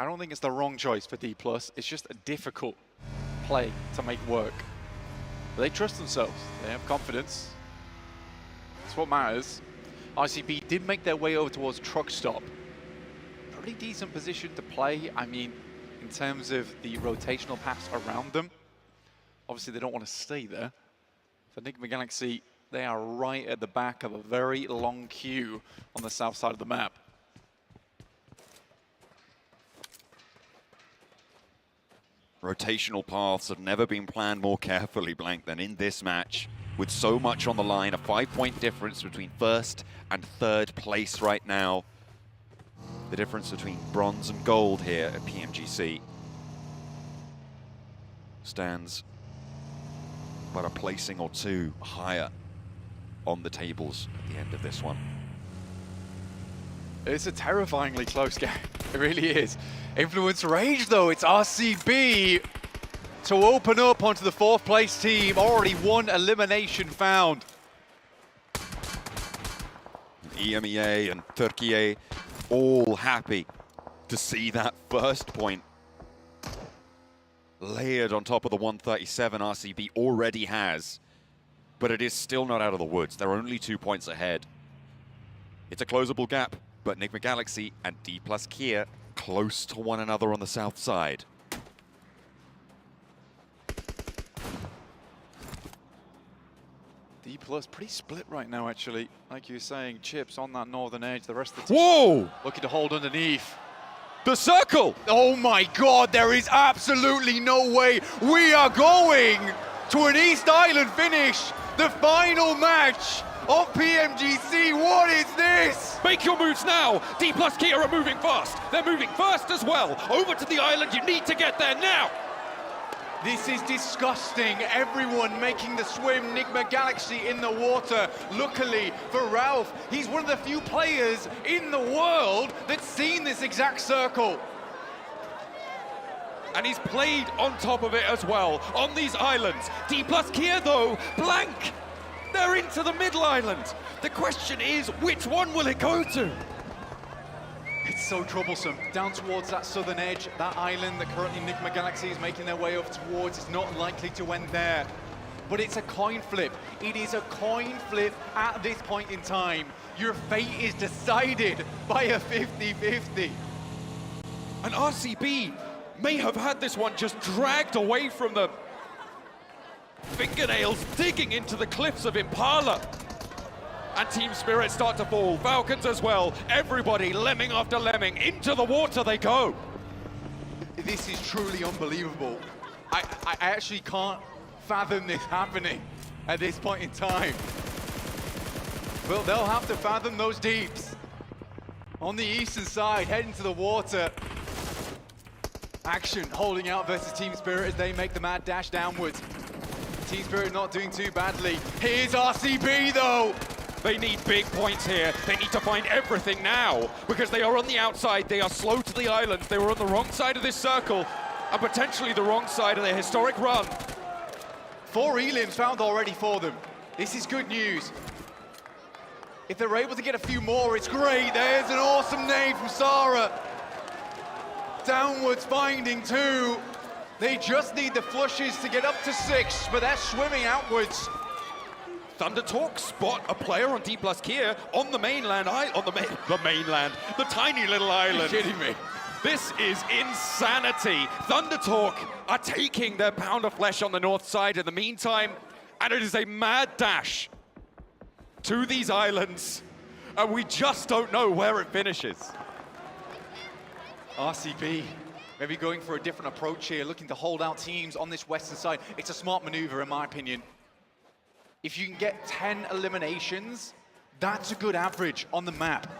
I don't think it's the wrong choice for D+. It's just a difficult play to make work. But they trust themselves. They have confidence. That's what matters. RCB did make their way over towards truck stop. Pretty decent position to play. I mean, in terms of the rotational paths around them. Obviously, they don't want to stay there. For Enigma Galaxy, they are right at the back of a very long queue on the south side of the map. Rotational paths have never been planned more carefully, Blank, than in this match. With so much on the line, a 5-point difference between first and third place right now. The difference between bronze and gold here at PMGC stands but a placing or two higher on the tables at the end of this one. It's a terrifyingly close game. It really is. Influence Rage, though. It's RCB to open up onto the 4th place team. Already one elimination found. EMEA and Turkey all happy to see that first point layered on top of the 137 RCB already has. But it is still not out of the woods. They're only 2 points ahead. It's a closable gap, but Enigma Galaxy and D+ Kia close to one another on the south side. D+ pretty split right now, actually. Like you were saying, Chips on that northern edge. The rest of the team Whoa! looking to hold underneath. The circle! Oh my God, there is absolutely no way we are going to an East Island finish. The final match of PMGC. What is this? Make your moves now. D+ Kia are moving fast. They're moving fast as well. Over to the island. You need to get there now. This is disgusting. Everyone making the swim. Enigma Galaxy in the water. Luckily for Ralph, he's one of the few players in the world that's seen this exact circle. And he's played on top of it as well, on these islands. D+ Kia, though, blank. They're into the middle island. The question is, which one will it go to? It's so troublesome. Down towards that southern edge, that island that currently Enigma Galaxy is making their way over towards, is not likely to end there. But it's a coin flip. It is a coin flip at this point in time. Your fate is decided by a 50-50. And RCB may have had this one just dragged away from the fingernails, digging into the cliffs of Impala. And Team Spirit start to fall. Falcons as well. Everybody lemming after lemming. Into the water they go. This is truly unbelievable. I actually can't fathom this happening at this point in time. Well, they'll have to fathom those deeps. On the eastern side, heading to the water. Action holding out versus Team Spirit as they make the mad dash downwards. Team Spirit not doing too badly. Here's RCB, though. They need big points here. They need to find everything now because they are on the outside. They are slow to the islands. They were on the wrong side of this circle and potentially the wrong side of their historic run. 4 elims found already for them. This is good news. If they're able to get a few more, it's great. There's an awesome nade from Sarah. Downwards finding 2. They just need the flushes to get up to 6, but they're swimming outwards. Thunder Talk spot a player on D+ Kia on the mainland, the mainland, the tiny little island. You're kidding me. This is insanity. Thunder Talk are taking their pound of flesh on the north side in the meantime, and it is a mad dash to these islands, and we just don't know where it finishes. RCB maybe going for a different approach here, looking to hold out teams on this western side. It's a smart maneuver, in my opinion. If you can get 10 eliminations, that's a good average on the map.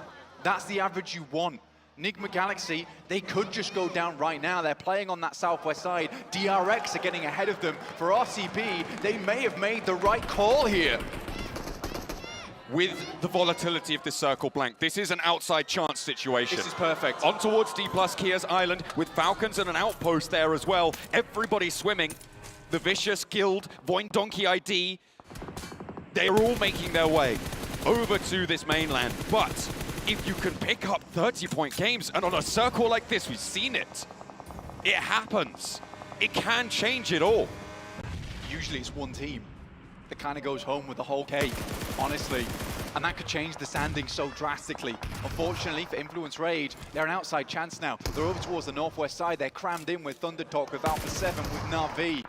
That's the average you want. Enigma Galaxy, they could just go down right now. They're playing on that southwest side. DRX are getting ahead of them. For RCB, they may have made the right call here. With the volatility of this circle, Blank, this is an outside chance situation. This is perfect. On towards D+ Kia's island with Falcons and an outpost there as well. Everybody swimming. The Vicious Guild, Voin Donkey ID, they're all making their way over to this mainland. But if you can pick up 30-point games, and on a circle like this, we've seen it. It happens. It can change it all. Usually it's one team that kind of goes home with the whole cake, honestly. And that could change the standing so drastically. Unfortunately for Influence Rage, they're an outside chance now. They're over towards the northwest side. They're crammed in with Thunder Talk, with Alpha 7, with Na'Vi.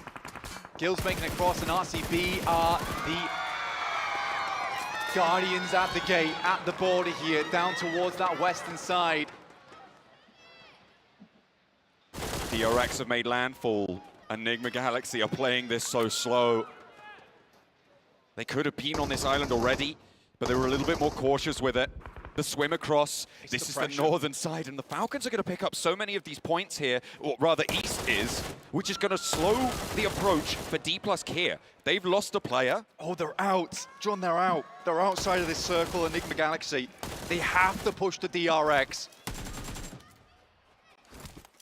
Gil's making a cross, and RCB are the Guardians at the gate, at the border here, down towards that western side. DRX have made landfall. Enigma Galaxy are playing this so slow. They could have been on this island already, but they were a little bit more cautious with it. The swim across, this is the northern side, and the Falcons are going to pick up so many of these points here, or rather East is, which is going to slow the approach for D+ here. They've lost a player. Oh, they're out. John, they're out. They're outside of this circle, Enigma Galaxy. They have to push the DRX.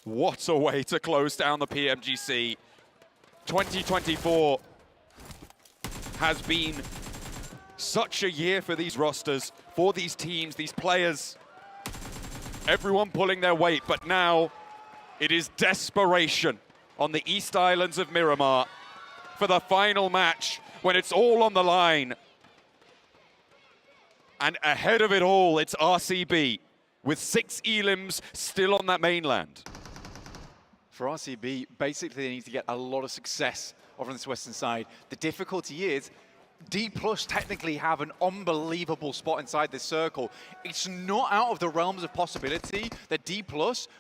What a way to close down the PMGC. 2024 has been such a year for these rosters, for these teams, these players. Everyone pulling their weight, but now it is desperation on the East Islands of Miramar for the final match when it's all on the line. And ahead of it all, it's RCB with 6 elims still on that mainland. For RCB, basically they need to get a lot of success over on this western side. The difficulty is, D+ technically have an unbelievable spot inside this circle. It's not out of the realms of possibility that D+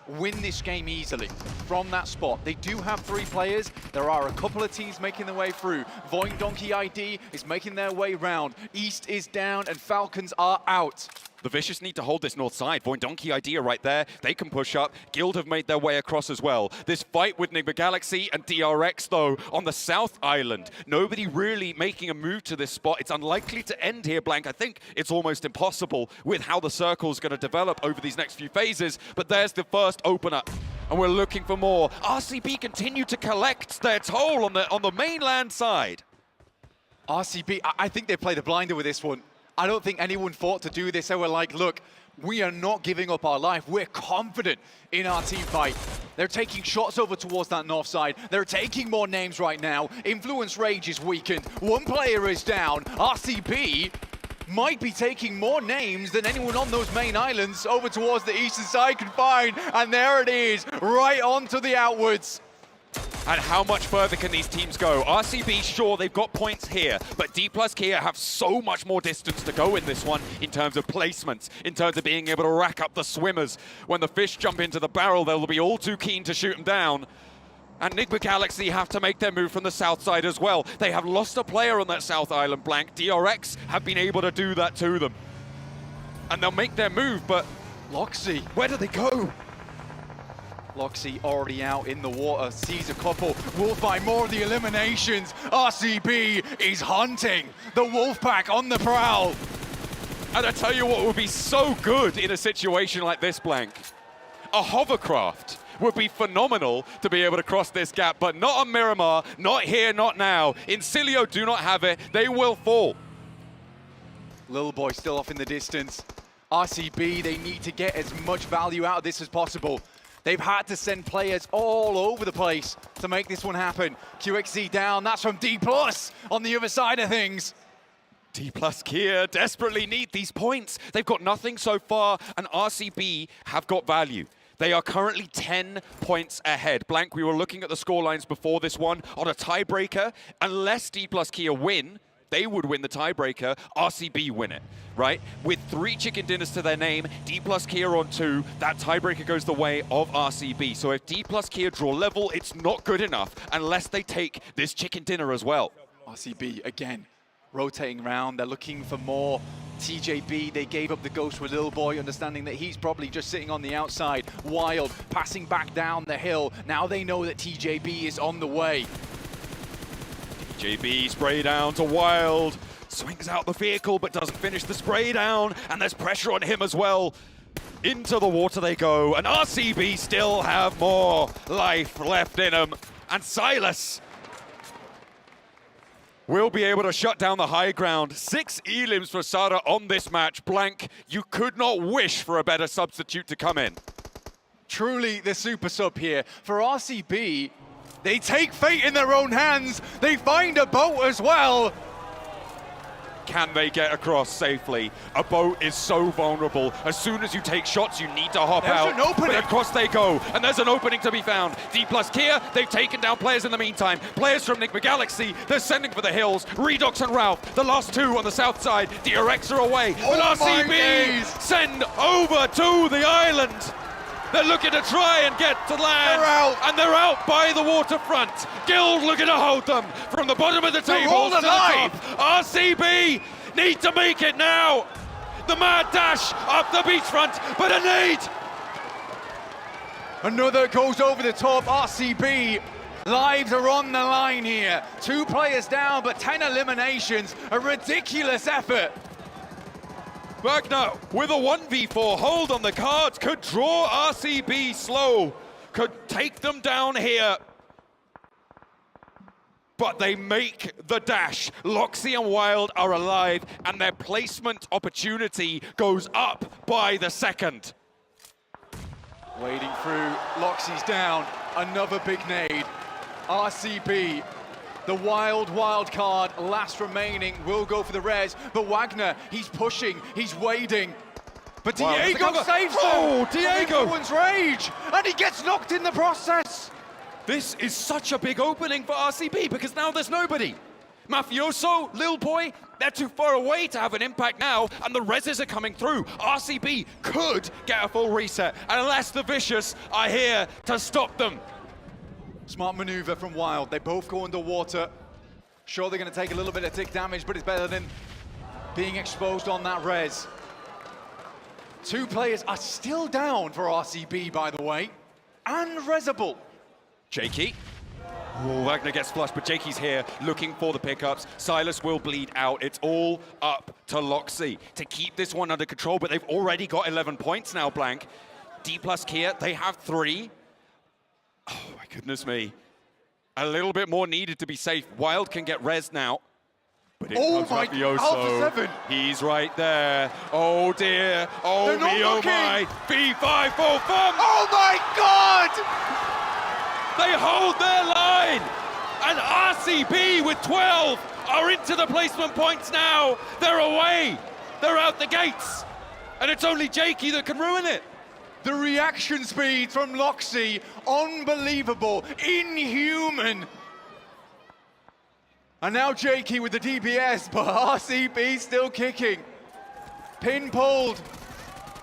win this game easily from that spot. They do have 3 players. There are a couple of teams making their way through. Void Donkey ID is making their way round. East is down and Falcons are out. The Vicious need to hold this north side. Void Donkey idea right there. They can push up. Guild have made their way across as well. This fight with Enigma Galaxy and DRX, though, on the South Island. Nobody really making a move to this spot. It's unlikely to end here, Blank. I think it's almost impossible with how the circle is going to develop over these next few phases. But there's the first opener, and we're looking for more. RCB continue to collect their toll on the mainland side. RCB, I think they played the blinder with this one. I don't think anyone thought to do this. They were like, look, we are not giving up our life. We're confident in our team fight. They're taking shots over towards that north side. They're taking more names right now. Influence Rage is weakened. 1 player is down. RCB might be taking more names than anyone on those main islands over towards the eastern side can find. And there it is, right onto the outwards. And how much further can these teams go? RCB, sure, they've got points here, but D+ here have so much more distance to go in this one in terms of placements, in terms of being able to rack up the swimmers. When the fish jump into the barrel, they'll be all too keen to shoot them down. And Enigma Galaxy have to make their move from the south side as well. They have lost a player on that South Island, Blank. DRX have been able to do that to them. And they'll make their move, but Loxy, where do they go? Loxy already out in the water, sees a couple. Wolf by more of the eliminations. RCB is hunting. The Wolfpack on the prowl. And I tell you what would be so good in a situation like this, Blank. A hovercraft would be phenomenal to be able to cross this gap, but not on Miramar, not here, not now. Incilio do not have it. They will fall. Little boy still off in the distance. RCB, they need to get as much value out of this as possible. They've had to send players all over the place to make this one happen. QXZ down, that's from D+ on the other side of things. D+ Kia desperately need these points. They've got nothing so far, and RCB have got value. They are currently 10 points ahead. Blank, we were looking at the scorelines before this one. On a tiebreaker, unless D+ Kia win, they would win the tiebreaker, RCB win it, right? With 3 chicken dinners to their name, D+ Kia on 2, that tiebreaker goes the way of RCB. So if D+ Kia draw level, it's not good enough unless they take this chicken dinner as well. RCB, again, rotating around. They're looking for more. TJB, they gave up the ghost with Little Boy, understanding that he's probably just sitting on the outside. Wild, passing back down the hill. Now they know that TJB is on the way. JB spray down to Wild, swings out the vehicle but doesn't finish the spray down, and there's pressure on him as well. Into the water they go, and RCB still have more life left in them. And Silas will be able to shut down the high ground. 6 elims for Sada on this match. Blank, you could not wish for a better substitute to come in. Truly the super sub here. For RCB, they take fate in their own hands. They find a boat as well. Can they get across safely? A boat is so vulnerable. As soon as you take shots, you need to hop out. There's an opening. But across they go, and there's an opening to be found. D plus Kia, they've taken down players in the meantime. Players from Enigma Galaxy, they're sending for the hills. Redox and Ralph, the last two on the south side. DRX are away, but RCB send over to the island. They're looking to try and get to land. They're out. And they're out by the waterfront. Guild looking to hold them from the bottom of the table all to the alive. top. RCB need to make it now. The mad dash up the beachfront, but a nade. Another goes over the top. RCB, lives are on the line here. 2 players down, but 10 eliminations. A ridiculous effort. Wagner with a 1v4 hold on the cards, could draw RCB slow, could take them down here. But they make the dash. Loxy and Wild are alive, and their placement opportunity goes up by the second. Wading through, Loxy's down. Another big nade. RCB, the wild card, last remaining, will go for the res, but Wagner, he's pushing, he's wading. But Wow, Diego saves them! Oh, Diego! Influence Rage, and he gets knocked in the process! This is such a big opening for RCB because now there's nobody. Mafioso, Lil Boy, they're too far away to have an impact now, and the reses are coming through. RCB could get a full reset, unless the Vicious are here to stop them. Smart maneuver from Wild. They both go underwater. Sure, they're going to take a little bit of tick damage, but it's better than being exposed on that res. 2 players are still down for RCB, by the way, and resable. Jakey. Oh, Wagner gets flushed, but Jakey's here looking for the pickups. Silas will bleed out. It's all up to Loxy to keep this one under control, but they've already got 11 points now, Blank. D plus Kia, they have 3. Oh, my goodness me. A little bit more needed to be safe. Wild can get res now. But Oh my, Alpha 7. He's right there. Oh dear. Oh They're not me, oh looking. my. B5 full fun. Oh my God! They hold their line. And RCB with 12 are into the placement points now. They're away. They're out the gates. And it's only Jakey that can ruin it. The reaction speed from Loxy, unbelievable, inhuman. And now Jakey with the DPS, but RCB still kicking. Pin pulled,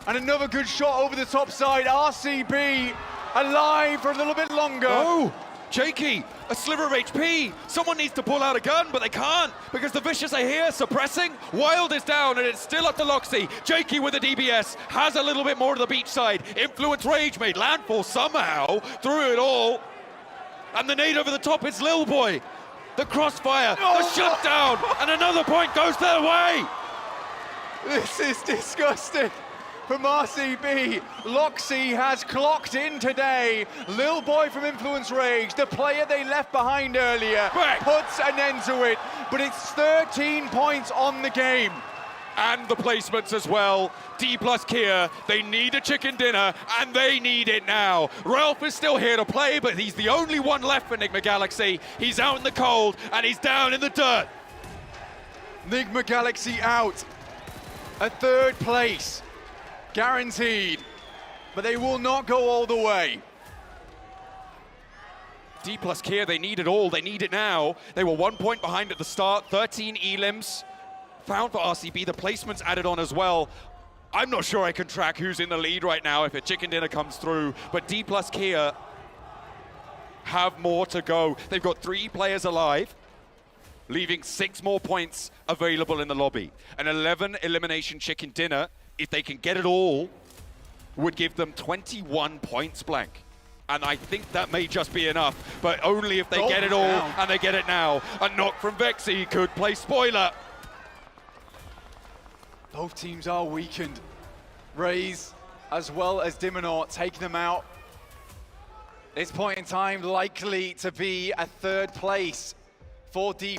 and another good shot over the top side. RCB alive for a little bit longer. Oh, Jakey, a sliver of HP. Someone needs to pull out a gun, but they can't because the Vicious are here suppressing. Wild is down, and it's still up to Loxy. Jakey with the DBS has a little bit more to the beach side. Influence Rage made landfall somehow through it all. And the nade over the top is Lil Boy. The crossfire, the shutdown, and another point goes their way. This is disgusting. From RCB, Loxy has clocked in today. Lil Boy from Influence Rage, the player they left behind earlier, Bang. puts an end to it. But it's 13 points on the game. And the placements as well. D plus Kia, they need a chicken dinner, and they need it now. Ralph is still here to play, but he's the only one left for Enigma Galaxy. He's out in the cold, and he's down in the dirt. Enigma Galaxy out. A 3rd place. Guaranteed. But they will not go all the way. D plus Kia, they need it all. They need it now. They were 1 point behind at the start. 13 elims found for RCB. The placements added on as well. I'm not sure I can track who's in the lead right now if a chicken dinner comes through. But D plus Kia have more to go. They've got 3 players alive, leaving 6 more points available in the lobby. An 11 elimination chicken dinner, if they can get it all, would give them 21 points, Blank. And I think that may just be enough, but only if they get it all, and they get it now. A knock from Vexy could play spoiler. Both teams are weakened. Raze, as well as Diminor, taking them out. This point in time, likely to be a 3rd place for D+.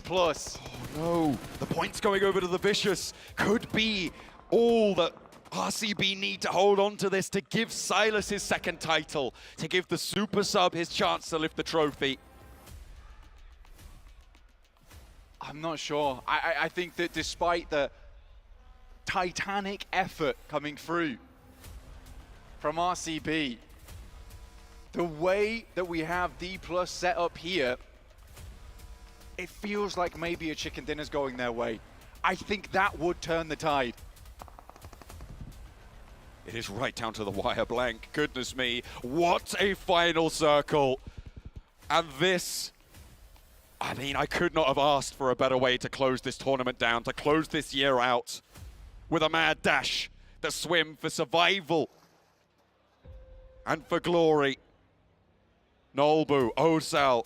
No, the points going over to the Vicious could be all that RCB need to hold on to this to give Silas his second title, to give the Super Sub his chance to lift the trophy. I'm not sure. I think that despite the titanic effort coming through from RCB, the way that we have D+ set up here, it feels like maybe a chicken dinner's going their way. I think that would turn the tide. It is right down to the wire, Blank. Goodness me, what a final circle. And this, I mean, I could not have asked for a better way to close this tournament down, to close this year out with a mad dash, the swim for survival and for glory. Nolbu, Osal,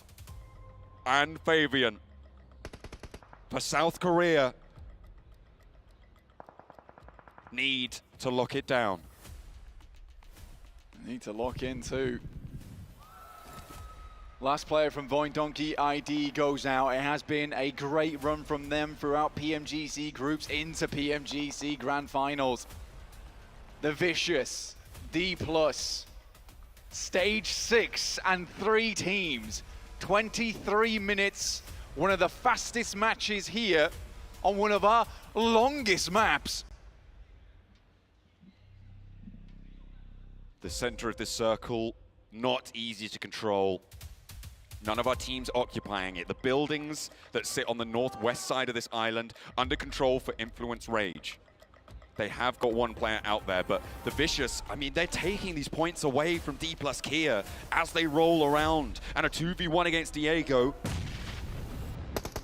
and Fabian for South Korea need to lock it down. Need to lock in too. Last player from Void Donkey ID goes out. It has been a great run from them throughout PMGC groups into PMGC Grand Finals. The Vicious, D+, Stage 6 and 3 teams. 23 minutes, one of the fastest matches here on one of our longest maps. The center of this circle, not easy to control. None of our teams occupying it. The buildings that sit on the northwest side of this island under control for Influence Rage. They have got one player out there, but the Vicious, I mean, they're taking these points away from D+ Kia as they roll around. And a 2v1 against Diego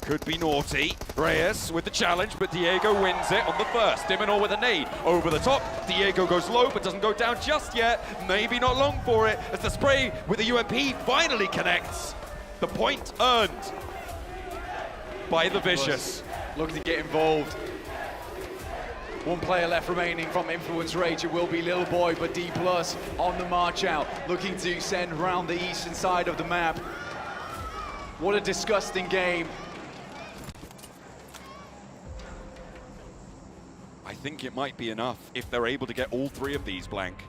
could be naughty. Reyes with the challenge, but Diego wins it on the first. Diminor with a nade over the top. Diego goes low, but doesn't go down just yet. Maybe not long for it, as the spray with the UMP finally connects. The point earned by the Vicious. Looking to get involved. One player left remaining from Influence Rage. It will be Lil Boy, but D+ on the march out, looking to send round the eastern side of the map. What a disgusting game. I think it might be enough if they're able to get all three of these, Blank.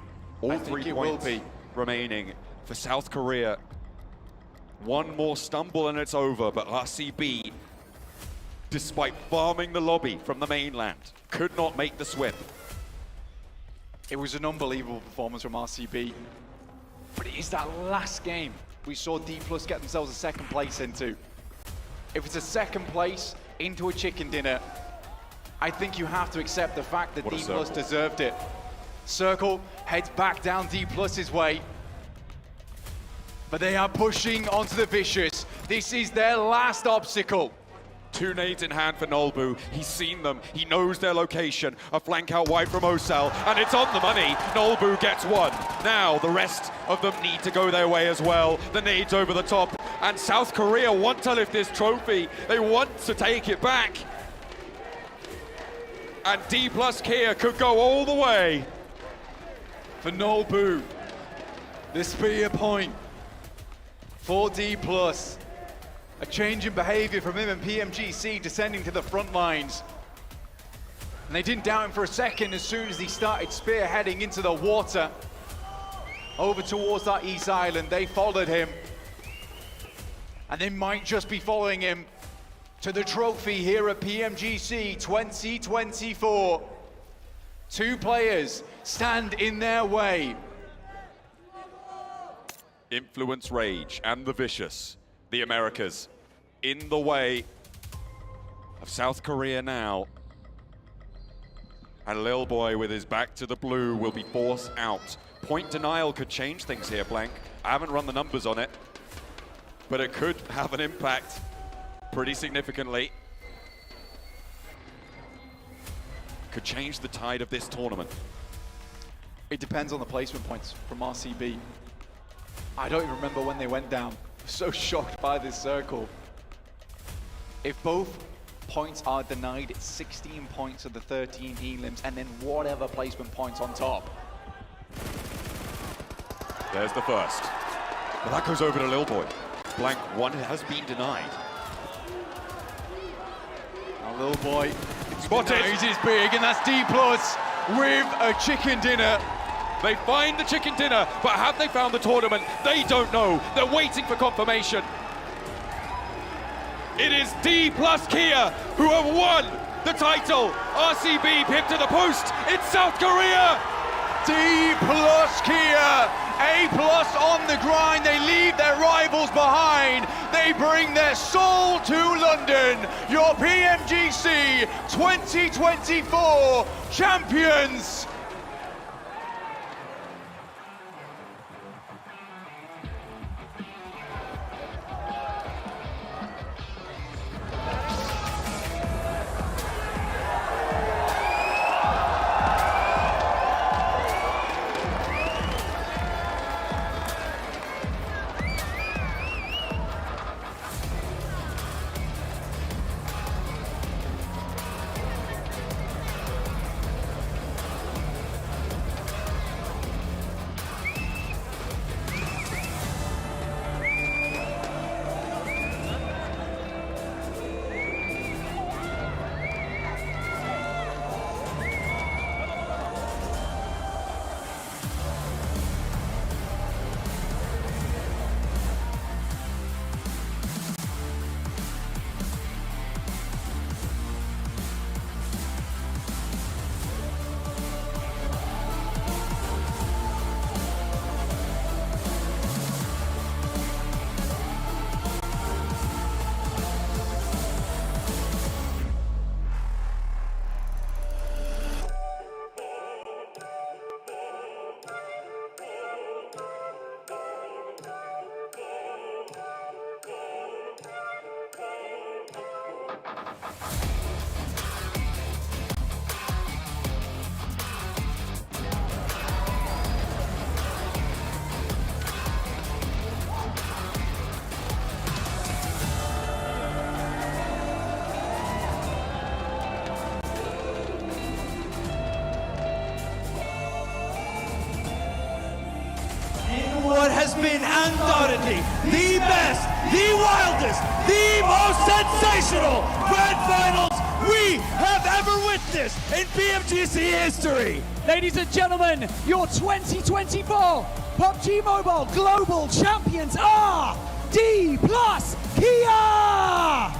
All 3 points remaining for South Korea. One more stumble and it's over, but RCB, despite farming the lobby from the mainland, could not make the swim. It was an unbelievable performance from RCB, but it is that last game we saw D+ get themselves a second place into. If it's a second place into a chicken dinner, I think you have to accept the fact that D+ deserved it. Circle heads back down D+'s way, but they are pushing onto the Vicious. This is their last obstacle. 2 nades in hand for Nolbu. He's seen them. He knows their location. A flank out wide from Osal, and it's on the money. Nolbu gets one. Now the rest of them need to go their way as well. The nades over the top, and South Korea want to lift this trophy. They want to take it back. And D+ Kia could go all the way. For Nolbu, the spear point for D+. A change in behavior from him and PMGC descending to the front lines. And they didn't doubt him for a second as soon as he started spearheading into the water. Over towards that east island, they followed him. And they might just be following him to the trophy here at PMGC 2024. 2 players stand in their way. Influence Rage and the Vicious, the Americas, in the way of South Korea now. And Lil Boy with his back to the blue will be forced out. Point denial could change things here, Blank. I haven't run the numbers on it, but it could have an impact pretty significantly. Could change the tide of this tournament. It depends on the placement points from RCB. I don't even remember when they went down. I'm so shocked by this circle. If both points are denied, it's 16 points of the 13 elims, and then whatever placement points on top. There's the first. But that goes over to Lil Boy. Blank, one has been denied. A little boy. Spotted. He's big, and that's D plus with a chicken dinner. They find the chicken dinner, but have they found the tournament? They don't know. They're waiting for confirmation. It is D plus Kia who have won the title. RCB pipped to the post in South Korea. D plus Kia, A plus on the grind. They leave their rivals behind. They bring their soul to London. Your PMGC 2024 champions. What has been undoubtedly the best, the wildest, the most sensational grand finals we have ever witnessed in BMGC history. Ladies and gentlemen, your 2024 PUBG Mobile Global Champions are D plus Kia!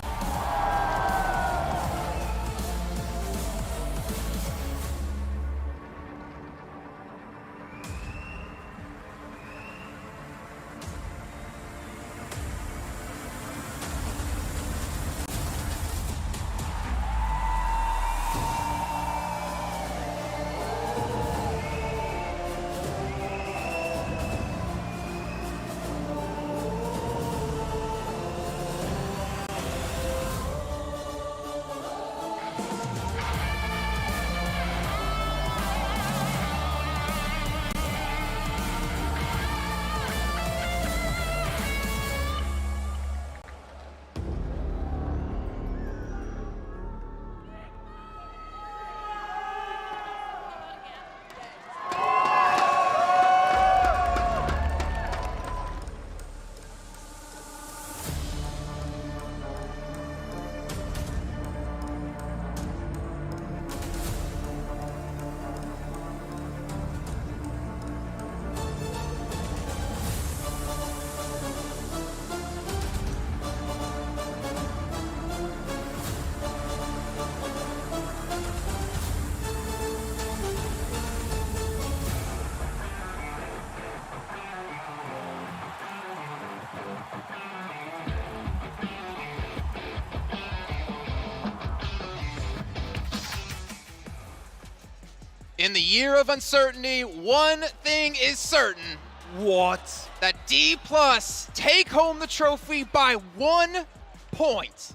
In the year of uncertainty, one thing is certain. What? That D plus take home the trophy by 1 point.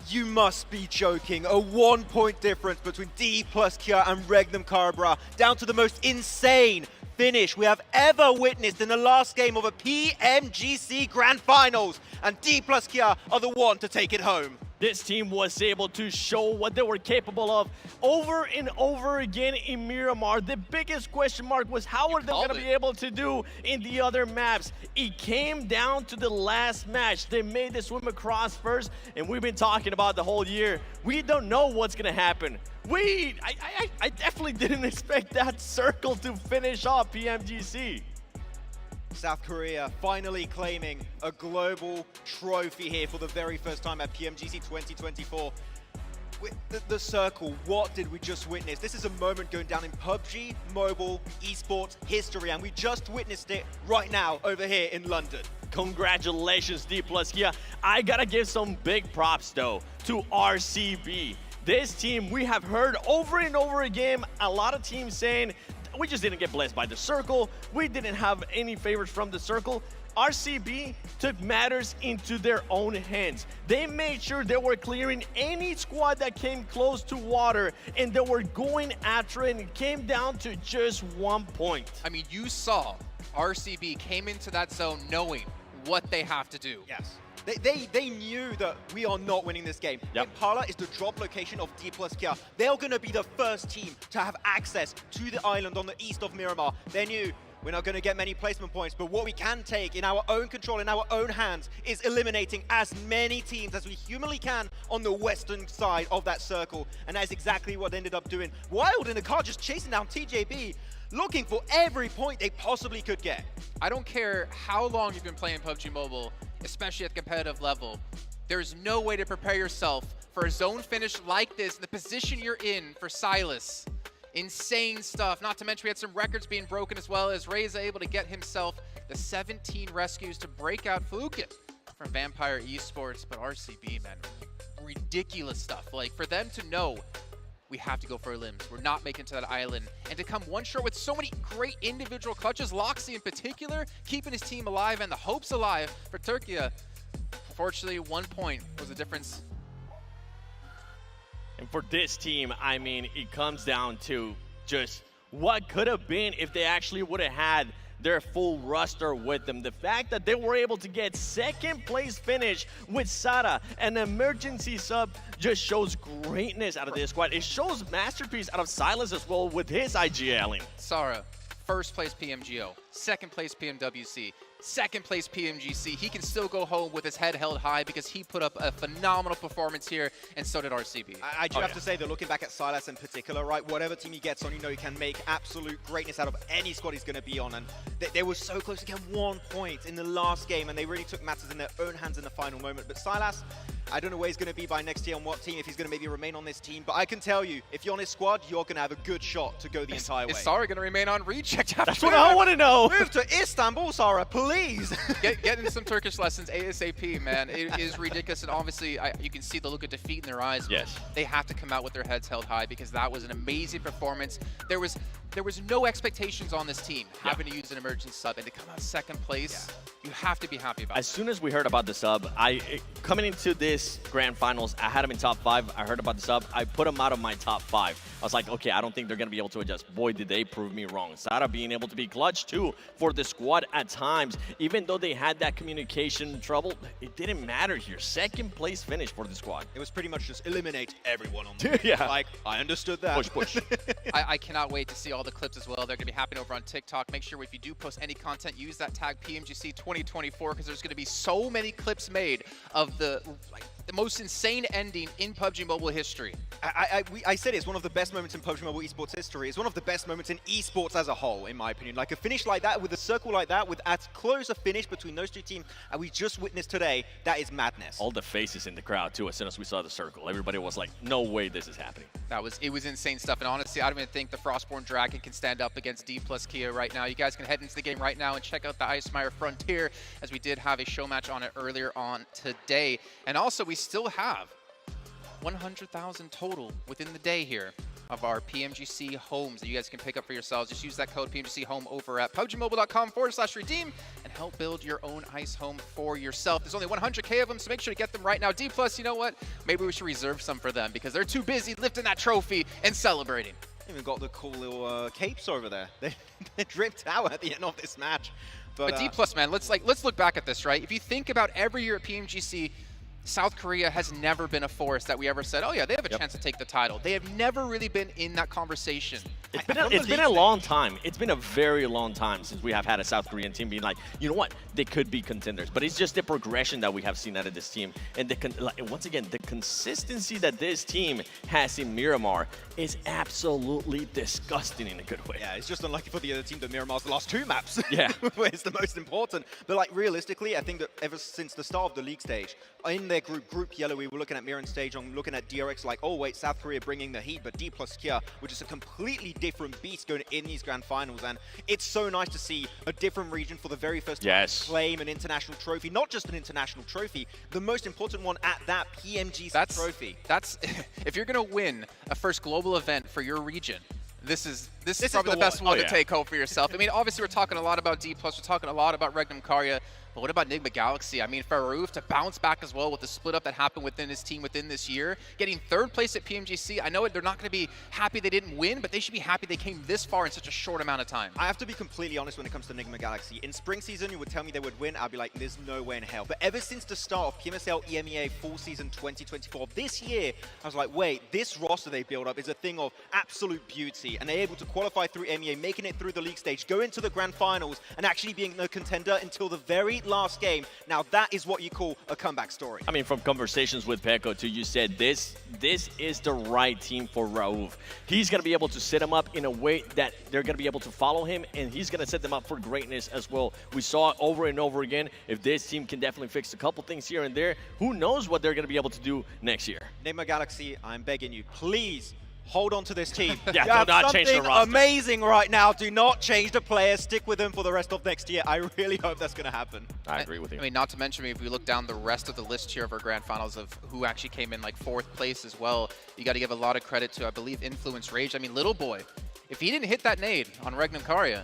You must be joking. A 1 point difference between D plus Kia and Regnum Carabra, down to the most insane finish we have ever witnessed in the last game of a PMGC Grand Finals. And D plus Kia are the one to take it home. This team was able to show what they were capable of over and over again in Miramar. The biggest question mark was how are they going to be able to do in the other maps? It came down to the last match. They made the swim across first, and we've been talking about the whole year. We don't know what's going to happen. I definitely didn't expect that circle to finish off PMGC. South Korea finally claiming a global trophy here for the very first time at PMGC 2024. With the circle, what did we just witness? This is a moment going down in PUBG Mobile esports history, and we just witnessed it right now over here in London. Congratulations, D+ Kia. I gotta give some big props though to RCB. This team, we have heard over and over again, a lot of teams saying, we just didn't get blessed by the circle. We didn't have any favors from the circle. RCB took matters into their own hands. They made sure they were clearing any squad that came close to water, and they were going after it, and it came down to just 1 point. I mean, you saw RCB came into that zone knowing what they have to do. Yes. They knew that we are not winning this game. Yep. Impala is the drop location of D+ Kia. They're going to be the first team to have access to the island on the east of Miramar. They knew we're not going to get many placement points, but what we can take in our own control, in our own hands, is eliminating as many teams as we humanly can on the western side of that circle. And that is exactly what they ended up doing. Wild in the car just chasing down TJB, looking for every point they possibly could get. I don't care how long you've been playing PUBG Mobile, especially at the competitive level. There's no way to prepare yourself for a zone finish like this, the position you're in for Silas. Insane stuff. Not to mention we had some records being broken as well, as Reza able to get himself the 17 rescues to break out Fluken from Vampire Esports. But RCB, man, ridiculous stuff. Like, for them to know we have to go for our limbs, we're not making it to that island, and to come one short with so many great individual clutches, Loxy in particular, keeping his team alive and the hopes alive for Turkey. Unfortunately, 1 point was the difference. And for this team, I mean, it comes down to just what could have been if they actually would have had their full roster with them. The fact that they were able to get second place finish with Sara, an emergency sub, just shows greatness out of this squad. It shows masterpiece out of Silas as well with his IGLing. Sara, first place PMGO, second place PMWC, second place PMGC. He can still go home with his head held high because he put up a phenomenal performance here, and so did RCB. I do have to say that looking back at Silas in particular, right, whatever team he gets on, you know he can make absolute greatness out of any squad he's going to be on, and they were so close to get 1 point in the last game, and they really took matters in their own hands in the final moment. But Silas, I don't know where he's going to be by next year, on what team, if he's going to maybe remain on this team, but I can tell you, if you're on his squad, you're going to have a good shot to go the entire way. Is Sara going to remain on Reject after That's what I want to know. Move to Istanbul, Sara, please. Get into some Turkish lessons ASAP, man. It is ridiculous, and obviously you can see the look of defeat in their eyes. Yes. They have to come out with their heads held high because that was an amazing performance. There was no expectations on this team having to use an emergency sub, and to come out second place, you have to be happy about As soon as we heard about the sub, coming into this grand finals, I had him in top 5. I heard about the sub. I put him out of my top 5. I was like, okay, I don't think they're going to be able to adjust. Boy, did they prove me wrong. Sara being able to be clutch too for the squad at times. Even though they had that communication trouble, it didn't matter here. Second place finish for the squad. It was pretty much just eliminate everyone on the Yeah. Like, I understood that. Push, push. I cannot wait to see all the clips as well. They're going to be happening over on TikTok. Make sure if you do post any content, use that tag PMGC 2024, because there's going to be so many clips made of the most insane ending in PUBG Mobile history. I said it's one of the best moments in PUBG Mobile esports history. It's one of the best moments in esports as a whole, in my opinion. Like a finish like that, with a circle like that, with as close a finish between those two teams as we just witnessed today, that is madness. All the faces in the crowd too, as soon as we saw the circle. Everybody was like, no way this is happening. It was insane stuff, and honestly, I don't even think the Frostborn Dragon can stand up against D+ Kia right now. You guys can head into the game right now and check out the Icemire Frontier, as we did have a show match on it earlier on today. And also, we still have 100,000 total within the day here of our PMGC homes that you guys can pick up for yourselves. Just use that code PMGC home over at PUBGmobile.com/redeem and help build your own ice home for yourself. There's only 100K of them, so make sure to get them right now. D+, you know what? Maybe we should reserve some for them because they're too busy lifting that trophy and celebrating. Even got the cool little capes over there. They dripped out at the end of this match. But D+, man, let's look back at this, right? If you think about every year at PMGC, South Korea has never been a force that we ever said, oh yeah, they have a chance to take the title. They have never really been in that conversation. It's been a long time. It's been a very long time since we have had a South Korean team being like, you know what, they could be contenders. But it's just the progression that we have seen out of this team. And once again, the consistency that this team has in Miramar is absolutely disgusting in a good way. Yeah, it's just unlucky for the other team that Miramar's the last 2 maps. Yeah. Where it's the most important. But like realistically, I think that ever since the start of the league stage, in their group yellow, we were looking at Miran stage, I'm looking at DRX like, oh wait, South Korea bringing the heat, but D plus Kia, which is a completely different beast going in these grand finals. And it's so nice to see a different region for the very first time claim an international trophy. Not just an international trophy, the most important one at that, PMGC trophy. That's if you're gonna win a first global event for your region, this is probably the best one to take home for yourself. I mean, obviously we're talking a lot about D+, we're talking a lot about Regnum Karya, but what about Enigma Galaxy? I mean, for Aruf to bounce back as well with the split up that happened within his team within this year, getting 3rd place at PMGC. I know they're not going to be happy they didn't win, but they should be happy they came this far in such a short amount of time. I have to be completely honest when it comes to Enigma Galaxy. In spring season, you would tell me they would win. I'd be like, there's no way in hell. But ever since the start of PMSL EMEA full season 2024, this year, I was like, wait, this roster they build up is a thing of absolute beauty. And they're able to qualify through EMEA, making it through the league stage, go into the grand finals, and actually being a contender until the very last game. Now that is what you call a comeback story. I mean, from conversations with Peko too, you said this is the right team for Rauf. He's going to be able to set them up in a way that they're going to be able to follow him, and he's going to set them up for greatness as well. We saw it over and over again. If this team can definitely fix a couple things here and there, who knows what they're going to be able to do next year. Enigma Galaxy, I'm begging you, please hold on to this team. Yeah, you have do not change the something roster. amazing right now. Do not change the players. Stick with them for the rest of next year. I really hope that's going to happen. I agree with you. I mean, not to mention, if we look down the rest of the list here of our grand finals of who actually came in like 4th place as well, you got to give a lot of credit to, I believe, Influence Rage. I mean, Little Boy, if he didn't hit that nade on Regnum Karya,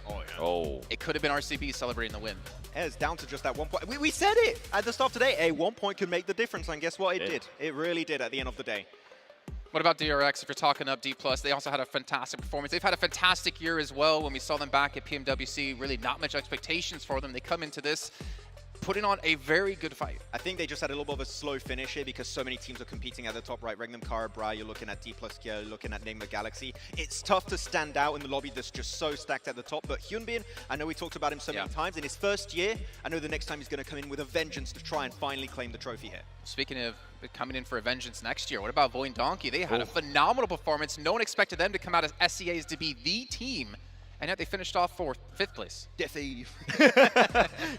it could have been RCB celebrating the win. Yeah, it's down to just that 1 point. We said it at the start of today. A 1 point could make the difference, and guess what? It did. It really did at the end of the day. What about DRX? If you're talking up D+, they also had a fantastic performance. They've had a fantastic year as well. When we saw them back at PMWC, really not much expectations for them. They come into this putting on a very good fight. I think they just had a little bit of a slow finish here because so many teams are competing at the top, right? Regnum Karya, you're looking at D+, Kia, you're looking at Enigma Galaxy. It's tough to stand out in the lobby that's just so stacked at the top, but Hyunbin, I know we talked about him so many times. In his first year, I know the next time he's going to come in with a vengeance to try and finally claim the trophy here. Speaking of coming in for a vengeance next year, what about Voin Donkey? They had a phenomenal performance. No one expected them to come out as SCAs to be the team, and yet they finished off 5th place.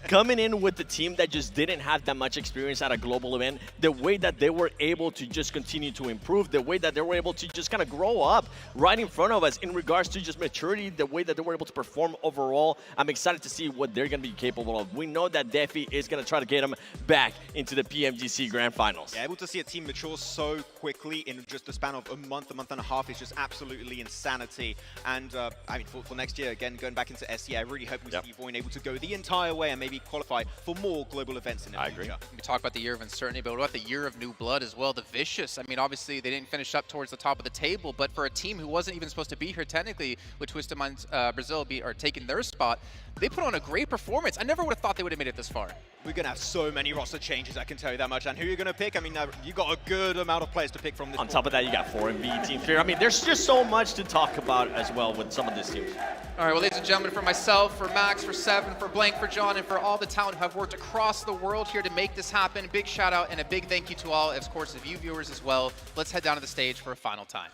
Coming in with the team that just didn't have that much experience at a global event, the way that they were able to just continue to improve, the way that they were able to just kind of grow up right in front of us in regards to just maturity, the way that they were able to perform overall, I'm excited to see what they're going to be capable of. We know that Defi is going to try to get them back into the PMGC Grand Finals. Yeah, able to see a team mature so quickly in just the span of a month and a half is just absolutely insanity. And I mean, for next year, again, going back into SCA, I really hope we see Voin able to go the entire way and maybe qualify for more global events in the future. We talk about the year of uncertainty, but what about the year of new blood as well? The Vicious. I mean, obviously, they didn't finish up towards the top of the table, but for a team who wasn't even supposed to be here technically, with Twisted Minds Brazil taking their spot, they put on a great performance. I never would have thought they would have made it this far. We're going to have so many roster changes, I can tell you that much. And who you're going to pick? I mean, you got a good amount of players to pick from this. On top of that, you got 4MB teams here. I mean, there's just so much to talk about as well with some of these teams. All right, well, ladies and gentlemen, for myself, for Max, for Seven, for Blank, for John, and for all the talent who have worked across the world here to make this happen, big shout out and a big thank you to all, of course, of you viewers as well. Let's head down to the stage for a final time.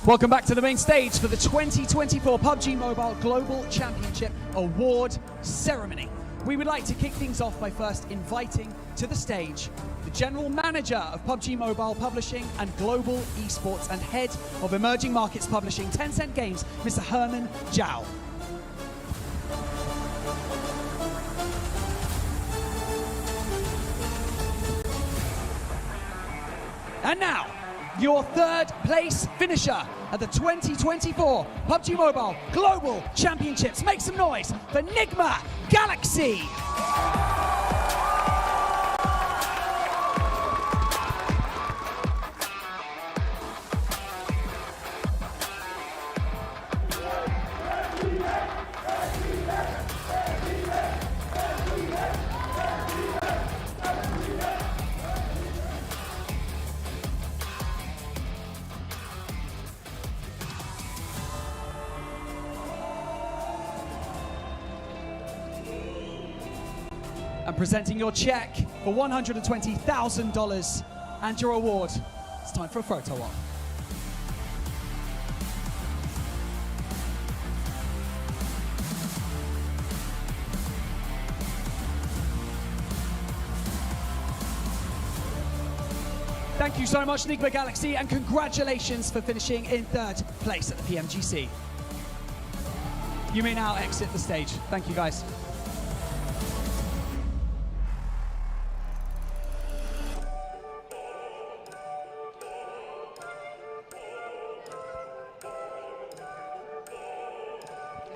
Welcome back to the main stage for the 2024 PUBG Mobile Global Championship Award Ceremony. We would like to kick things off by first inviting to the stage the General Manager of PUBG Mobile Publishing and Global Esports and Head of Emerging Markets Publishing, Tencent Games, Mr. Herman Zhao. And now, your 3rd place finisher at the 2024 PUBG Mobile Global Championships. Make some noise for Enigma Galaxy. And presenting your check for $120,000 and your award. It's time for a photo op. Thank you so much, Enigma Galaxy, and congratulations for finishing in 3rd place at the PMGC. You may now exit the stage. Thank you, guys.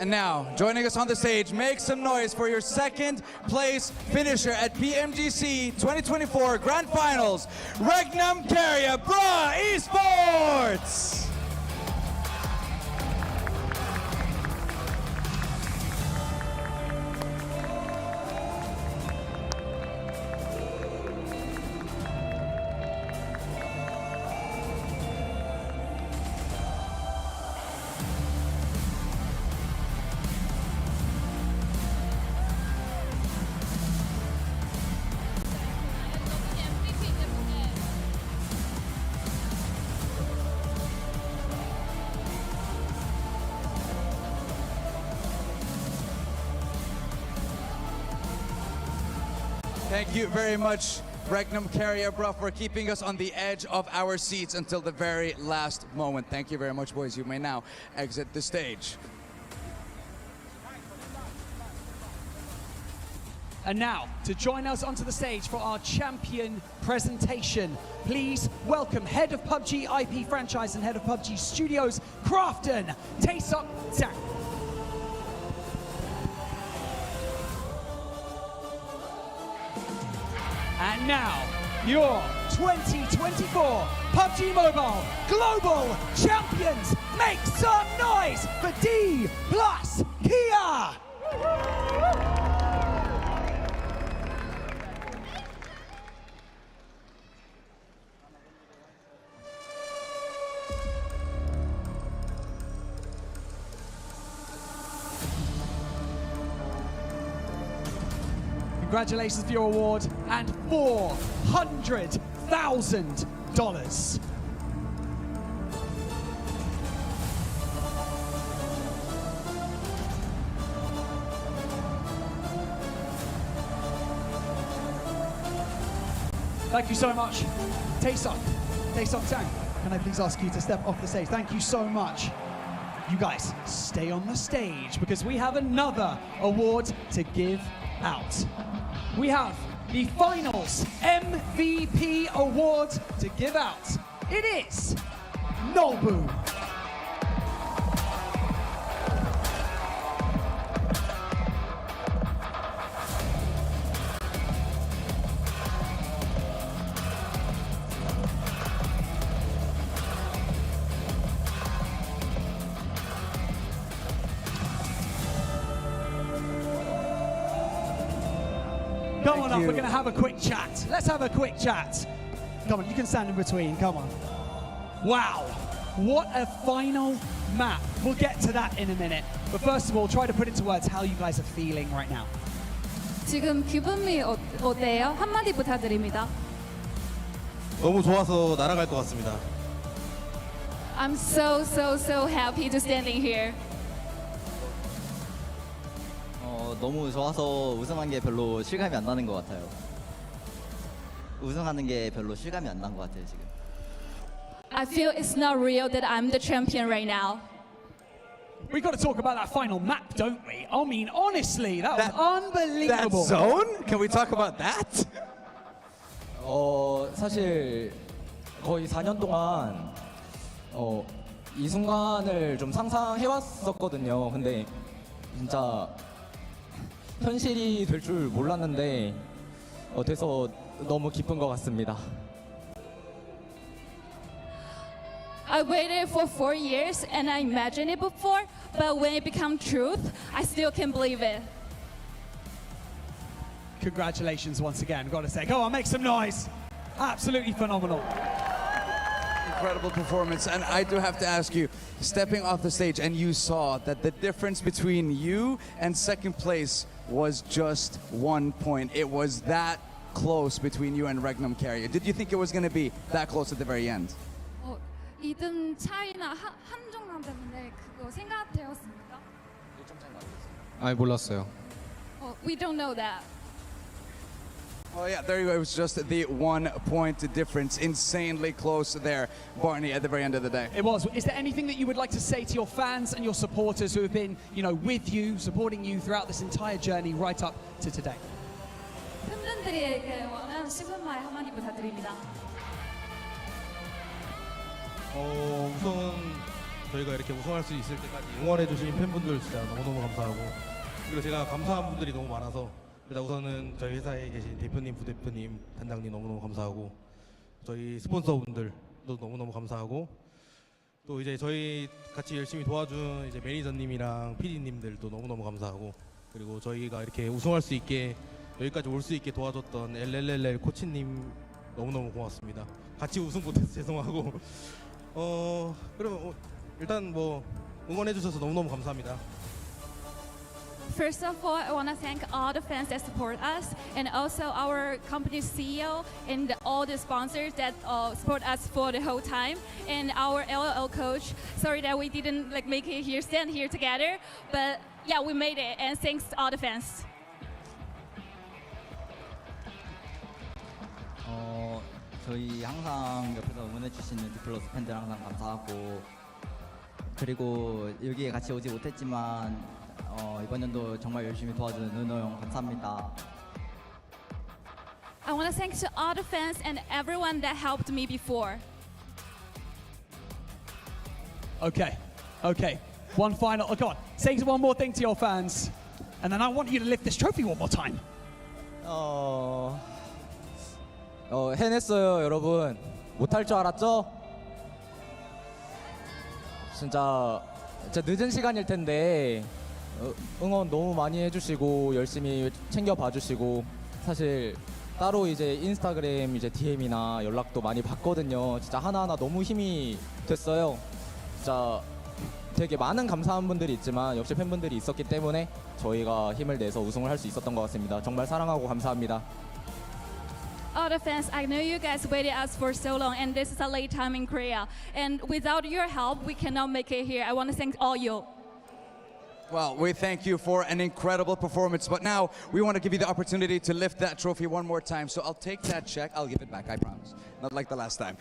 And now, joining us on the stage, make some noise for your 2nd place finisher at PMGC 2024 Grand Finals, Regnum Carrier Bra Esports! Thank you very much, Regnum Carrier Bra, for keeping us on the edge of our seats until the very last moment. Thank you very much, boys. You may now exit the stage. And now, to join us onto the stage for our champion presentation, please welcome Head of PUBG IP Franchise and Head of PUBG Studios, Crafton, Taesuk Sang. And now, your 2024 PUBG Mobile Global Champions. Make some noise for D+ Kia! Congratulations for your award and $400,000. Thank you so much. Taesuk Sang, can I please ask you to step off the stage? Thank you so much. You guys, stay on the stage because we have another award to give out. We have the finals MVP award to give out. It is Nobu. Come on up, we're going to have a quick chat. Let's have a quick chat. Come on, you can stand in between, come on. Wow, what a final map. We'll get to that in a minute. But first of all, try to put into words how you guys are feeling right now. 지금 기분이 어때요? 한마디 부탁드립니다. 너무 좋아서 날아갈 것 같습니다. I'm so happy to standing here. 너무 좋아서 우승한 게 별로 실감이 안 나는 것 같아요. 우승하는 게 별로 실감이 안 난 것 같아요 지금. I feel it's not real that I'm the champion right now. We've got to talk about that final map, don't we? I mean, honestly, that was unbelievable. That zone? Can we talk about that? 사실 거의 4년 동안 이 순간을 좀 상상해 왔었거든요. 근데 진짜 현실이 될 줄 몰랐는데 돼서 너무 기쁜 것 같습니다. I waited for 4 years and I imagined it before, but when it became truth, I still can't believe it. Congratulations once again, got to say. Go on, make some noise. Absolutely phenomenal. incredible performance. And I do have to ask you, stepping off the stage and you saw that the difference between you and second place was just 1 point. It was that close between you and Regnum Carrier. Did you think it was going to be that close at the very end? 2등 차이나 한 점만 때문에 그거 생각되었습니까? 아, 몰랐어요. We don't know that. Oh yeah, there you go. It was just the 1 point difference. Insanely close there, Barney, at the very end of the day. It was. Is there anything that you would like to say to your fans and your supporters who have been, with you, supporting you throughout this entire journey right up to today? 팬분들에게 원하는 싶은 말 한마디 부탁드립니다. 우선 저희가 이렇게 우승할 수 있을 때까지 응원해주신 팬분들 진짜 너무너무 감사하고, 그리고 제가 감사한 분들이 너무 많아서 일단 우선은 저희 회사에 계신 대표님, 부대표님, 단장님 너무너무 감사하고, 저희 스폰서분들도 너무너무 감사하고, 또 이제 저희 같이 열심히 도와준 이제 매니저님이랑 PD님들도 너무너무 감사하고, 그리고 저희가 이렇게 우승할 수 있게 여기까지 올 수 있게 도와줬던 LLL 코치님 너무너무 고맙습니다. 같이 우승 못해서 죄송하고 그러면 일단 뭐 응원해 주셔서 너무너무 감사합니다. First of all, I want to thank all the fans that support us, and also our company's CEO and all the sponsors that support us for the whole time, and our LOL coach. Sorry that we didn't make it here, stand here together, but yeah, we made it, and thanks to all the fans. 저희 항상 옆에서 응원해주시는 디플러스 팬들 항상 감사하고, 그리고 여기에 같이 오지 못했지만 이번 연도 정말 열심히 도와준 은호 형 감사합니다. I want to thank to all the fans and everyone that helped me before. Okay. One final. Oh, God. Say one more thing to your fans, and then I want you to lift this trophy one more time. 해냈어요, 여러분. 못할 줄 알았죠? 진짜 늦은 시간일 텐데 응원 너무 많이 해주시고 열심히 챙겨봐 주시고, 사실 따로 이제 인스타그램 이제 DM이나 연락도 많이 받거든요. 진짜 하나하나 너무 힘이 됐어요. 진짜 되게 많은 감사한 분들이 있지만 역시 팬분들이 있었기 때문에 저희가 힘을 내서 우승을 할 수 있었던 것 같습니다. 정말 사랑하고 감사합니다. All the fans, I know you guys waited us for so long, and this is a late time in Korea. And without your help, we cannot make it here. I want to thank all you. Well, we thank you for an incredible performance, but now we want to give you the opportunity to lift that trophy one more time. So I'll take that check. I'll give it back, I promise. Not like the last time.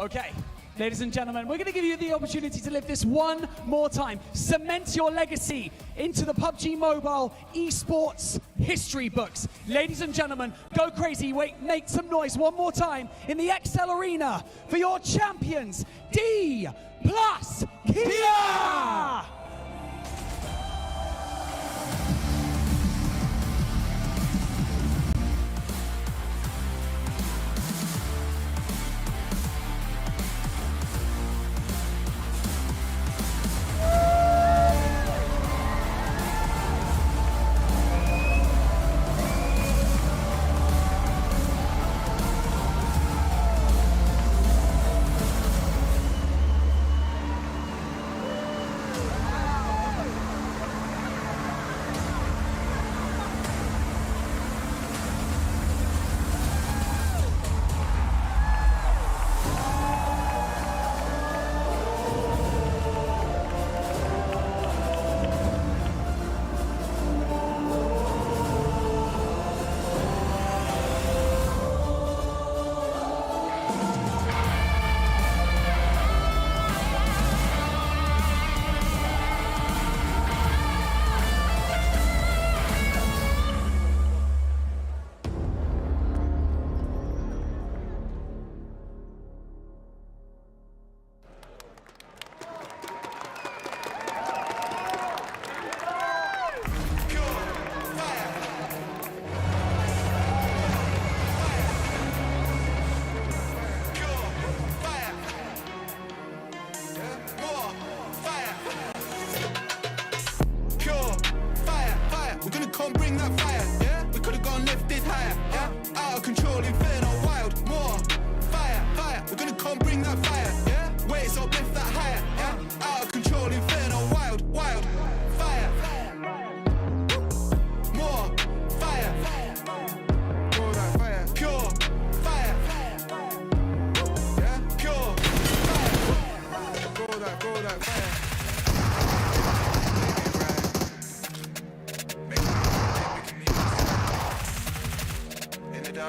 Okay. Ladies and gentlemen, we're going to give you the opportunity to lift this one more time. Cement your legacy into the PUBG Mobile esports history books. Ladies and gentlemen, go crazy. Wait, make some noise one more time in the XL Arena for your champions, D+ Kia!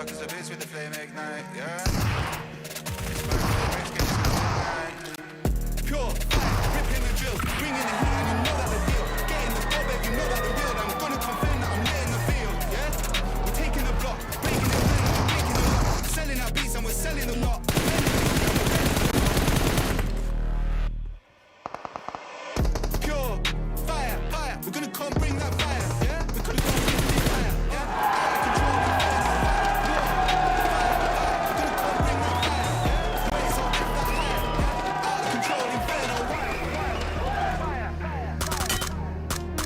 dark as abyss with the flame ignite, yeah. Pure fire, ripping the drill, bringing the heat, and you know that the deal. Getting the goal, baby, you know that the real. I'm gonna confirm that I'm lit in the field, yeah. We're taking the block, breaking the ring, breaking the lock, selling our beats and we're selling them lot. Pure fire, fire, we're gonna come bring that fire, yeah. We're gonna come bring the fire, yeah. Out of control, inferno, fire, fire, fire.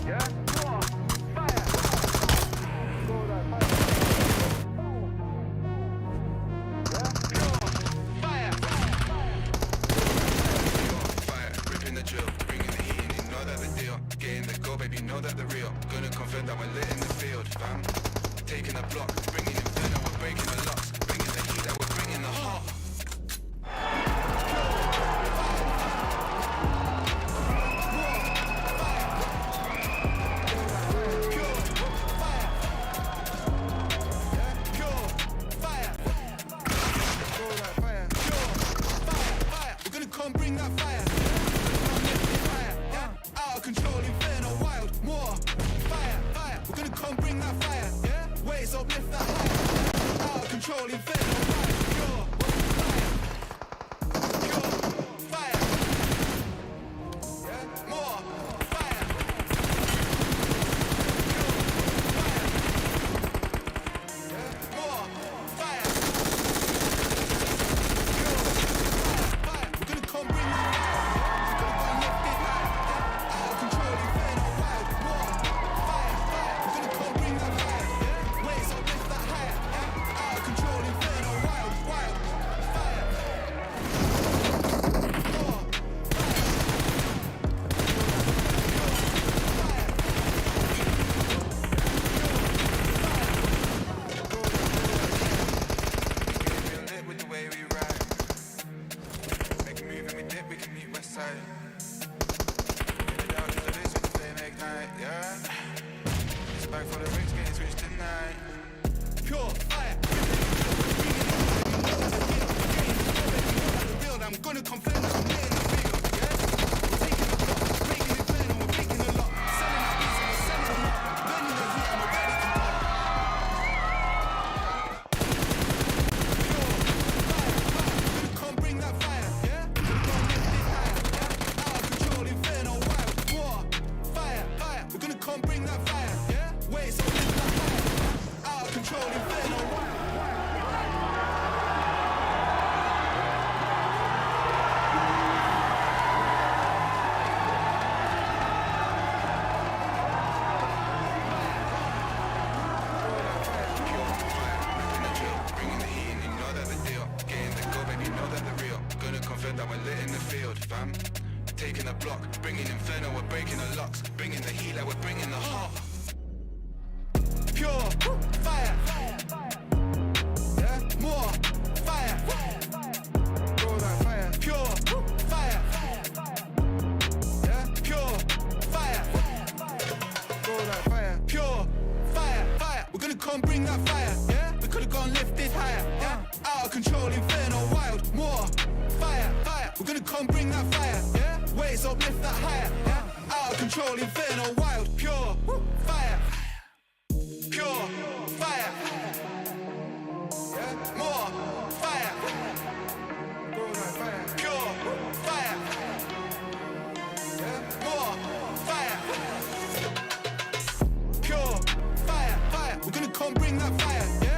Yeah, more fire. Fire, fire, ripping the drill, bringing the heat, and you know that the deal. Getting the goal, baby, you know that the real. Gonna confirm that we're lit in the field, fam. Taking the block, bringing inferno, we're breaking the locks, bringing the heat, that we're bringing the heart. We're gonna come bring that fire. Fire, yeah. Out of control, inferno, wild, more fire, fire. We're gonna come bring that fire, yeah. Waves uplift that fire. Out of control, inferno, wild, pure fire, yeah. More fire, yeah. More fire. We're gonna come bring that fire. We're gonna lift it high. Out of control, inferno, wild, more fire, fire. We're gonna come bring that fire. Waves uplift that higher. Out of control, inferno, wild, wild, fire. More fire. Lit with the way we ride. Make a move and we dip, we can meet west side. In the dark as the days with the flame ignite, yeah. It's back for the rings, getting switched tonight. Pure fire. I'm gonna confirm that I'm lit in the field, yeah. We're taking the block, breaking the plan, and we're breaking the lock. Selling our beats and we're selling them up. Burning the heat and we're ready to go. Come bring that fire, yeah? We're gonna lift it higher, yeah? Out of control, inferno, wild, war, fire, fire. We're gonna come bring that fire, yeah? Wait, so lift that fire, yeah? Out of control, inferno, wild. Bringing the heat, and you know that the deal. Getting the goal, baby, you know that the real. Gonna confirm that we're lit in the field, fam. Taking the block, bringing inferno, we're breaking the locks, bringing the heat, like we're bringing the heart. Pure fire, yeah, more fire, go that fire. Pure fire, yeah, pure fire, go that fire. Pure fire, fire. We're gonna come bring that fire, yeah. We could've gone lifted higher, yeah. Out of control, inferno, wild, more fire, fire. We're gonna come bring that fire, yeah. Waves uplift that higher, yeah. Out of control, inferno, wild, pure fire, pure fire, yeah. More fire, go that fire. Pure fire, yeah. More fire. Pure fire, fire. We're gonna come bring that fire, yeah.